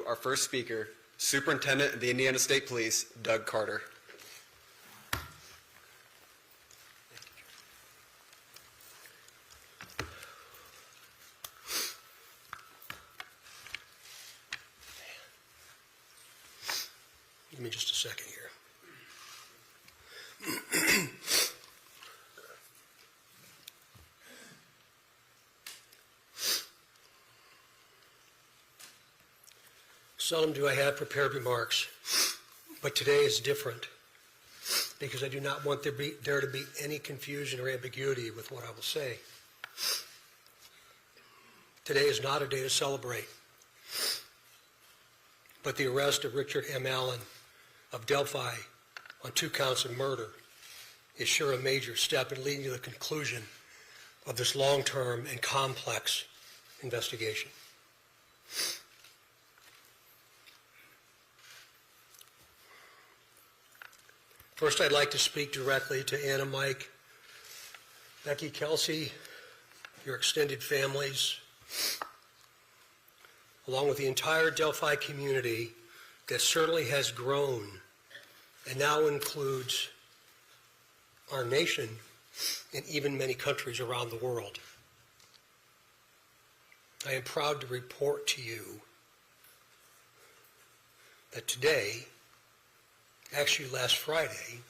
our first speaker, Superintendent of the Indiana State Police, Doug Carter. Give me just a second here. Seldom do I have prepared remarks, but today is different because I do not want there to be any confusion or ambiguity with what I will say. Today is not a day to celebrate, but the arrest of Richard M. Allen of Delphi on 2 counts of murder is sure a major step in leading to the conclusion of this long-term and complex investigation. First, I'd like to speak directly to Anna, Mike, Becky, Kelsey, your extended families, along with the entire Delphi community that certainly has grown and now includes our nation and even many countries around the world. I am proud to report to you that today, actually last Friday,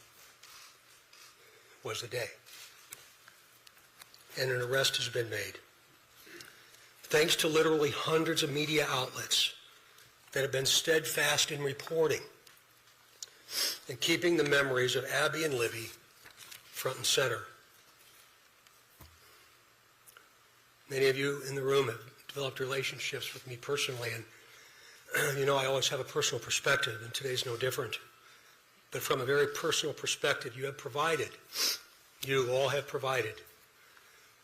was the day, and an arrest has been made. Thanks to literally hundreds of media outlets that have been steadfast in reporting and keeping the memories of Abby and Libby front and center. Many of you in the room have developed relationships with me personally, and you know I always have a personal perspective, and today's no different. But from a very personal perspective, you all have provided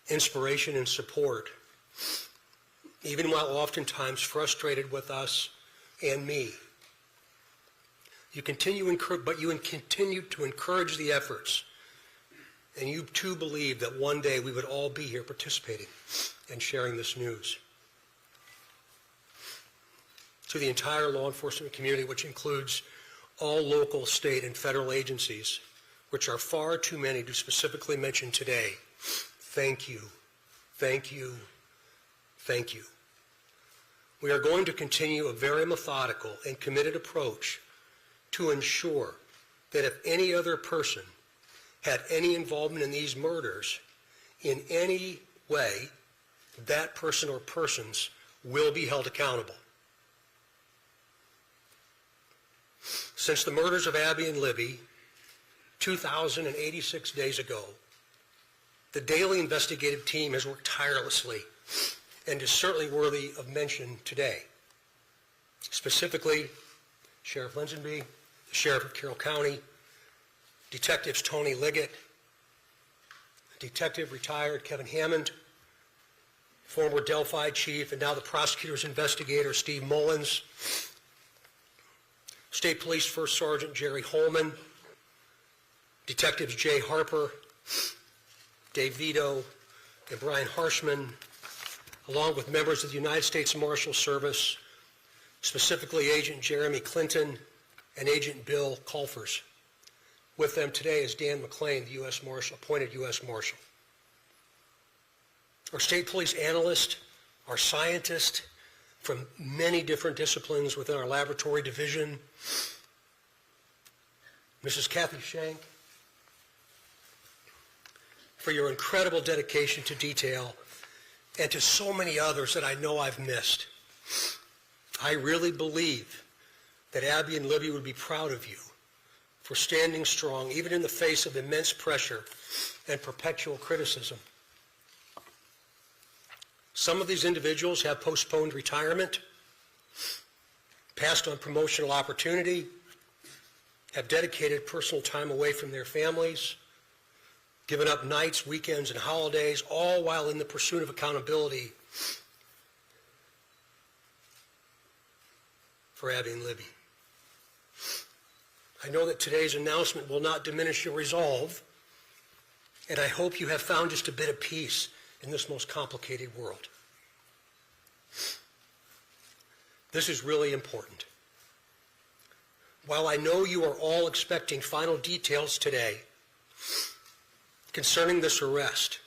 inspiration and support, even while oftentimes frustrated with us and me. You continue to encourage the efforts, and you too believe that one day we would all be here participating and sharing this news. To the entire law enforcement community, which includes all local, state, and federal agencies, which are far too many to specifically mention today, thank you, thank you, thank you. We are going to continue a very methodical and committed approach to ensure that if any other person had any involvement in these murders in any way, that person or persons will be held accountable. Since the murders of Abby and Libby 2,086 days ago, the daily investigative team has worked tirelessly and is certainly worthy of mention today. Specifically, Sheriff Linsonby, the Sheriff of Carroll County, Detectives Tony Liggett, Detective retired Kevin Hammond, former Delphi Chief and now the prosecutor's investigator Steve Mullins, State Police First Sergeant Jerry Holman, Detectives Jay Harper, Dave Vito, and Brian Harshman, along with members of the United States Marshal Service, specifically Agent Jeremy Clinton and Agent Bill Colfers. With them today is Dan McClain, the U.S. Marshal, appointed U.S. Marshal. Our state police analyst, our scientist from many different disciplines within our laboratory division, Mrs. Kathy Shank, for your incredible dedication to detail, and to so many others that I know I've missed. I really believe that Abby and Libby would be proud of you for standing strong, even in the face of immense pressure and perpetual criticism. Some of these individuals have postponed retirement, passed on promotional opportunity, have dedicated personal time away from their families, given up nights, weekends, and holidays, all while in the pursuit of accountability for Abby and Libby. I know that today's announcement will not diminish your resolve, and I hope you have found just a bit of peace in this most complicated world. This is really important. While I know you are all expecting final details today concerning this arrest,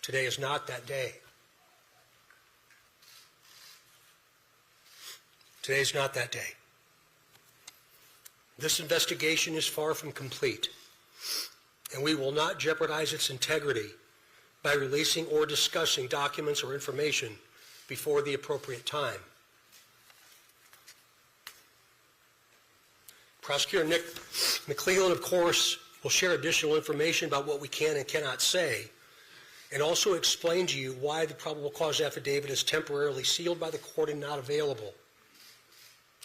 today is not that day. Today is not that day. This investigation is far from complete, and we will not jeopardize its integrity by releasing or discussing documents or information before the appropriate time. Prosecutor Nick McClellan, of course, will share additional information about what we can and cannot say, and also explain to you why the probable cause affidavit is temporarily sealed by the court and not available.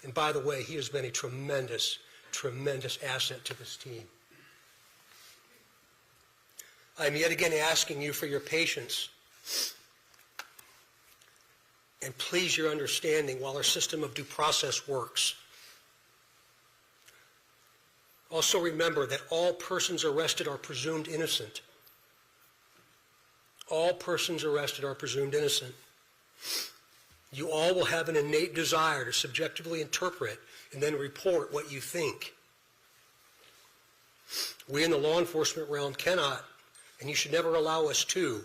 And by the way, he has been a tremendous asset to this team. I'm yet again asking you for your patience and please your understanding while our system of due process works. Also remember that all persons arrested are presumed innocent. All persons arrested are presumed innocent. You all will have an innate desire to subjectively interpret and then report what you think. We in the law enforcement realm cannot, and you should never allow us to,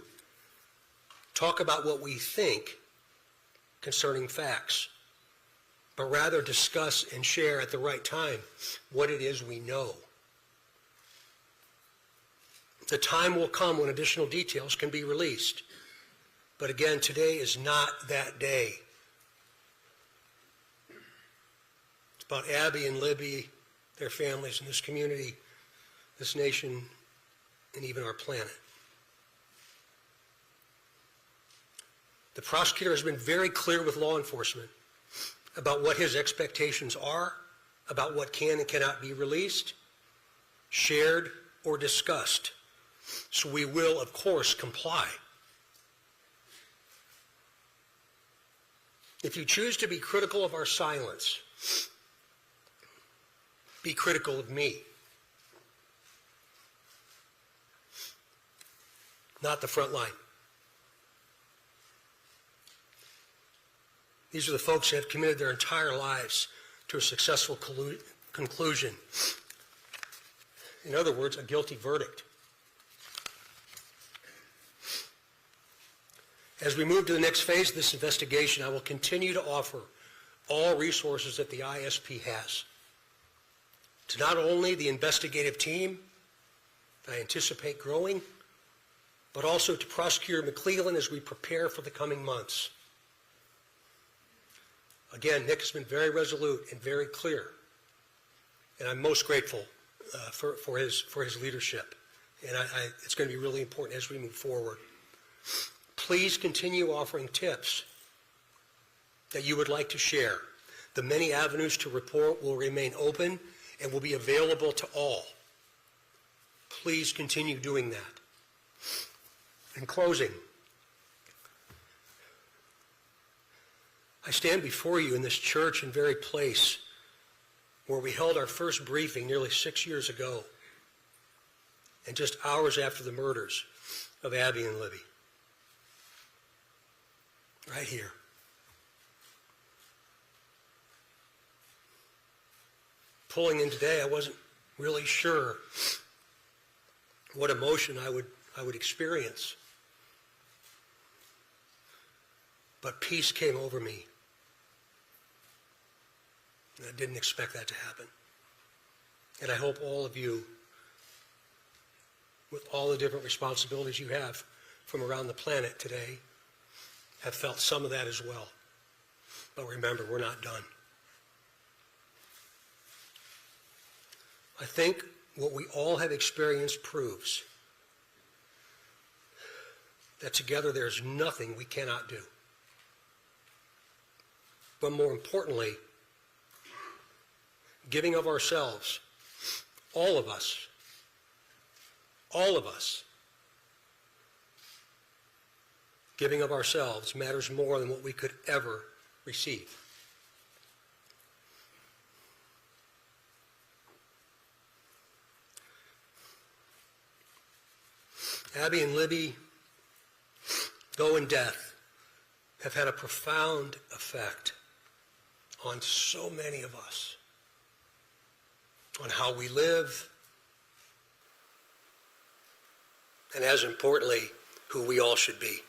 talk about what we think concerning facts, but rather discuss and share at the right time what it is we know. The time will come when additional details can be released. But again, today is not that day. It's about Abby and Libby, their families, and this community, this nation, and even our planet. The prosecutor has been very clear with law enforcement about what his expectations are, about what can and cannot be released, shared, or discussed. So we will, of course, comply. If you choose to be critical of our silence, be critical of me, not the front line. These are the folks who have committed their entire lives to a successful conclusion. In other words, a guilty verdict. As we move to the next phase of this investigation, I will continue to offer all resources that the ISP has to not only the investigative team that I anticipate growing, but also to Prosecutor McClellan as we prepare for the coming months. Again, Nick has been very resolute and very clear, and I'm most grateful for his leadership. And it's going to be really important as we move forward. Please continue offering tips that you would like to share. The many avenues to report will remain open and will be available to all. Please continue doing that. In closing, I stand before you in this church and very place where we held our first briefing nearly 6 years ago, and just hours after the murders of Abby and Libby. Right here. Pulling in today, I wasn't really sure what emotion I would experience. But peace came over me. And I didn't expect that to happen. And I hope all of you, with all the different responsibilities you have from around the planet today, have felt some of that as well. But remember, we're not done. I think what we all have experienced proves that together there's nothing we cannot do. But more importantly, giving of ourselves, all of us, giving of ourselves matters more than what we could ever receive. Abby and Libby, though in death, have had a profound effect on so many of us, on how we live, and as importantly, who we all should be.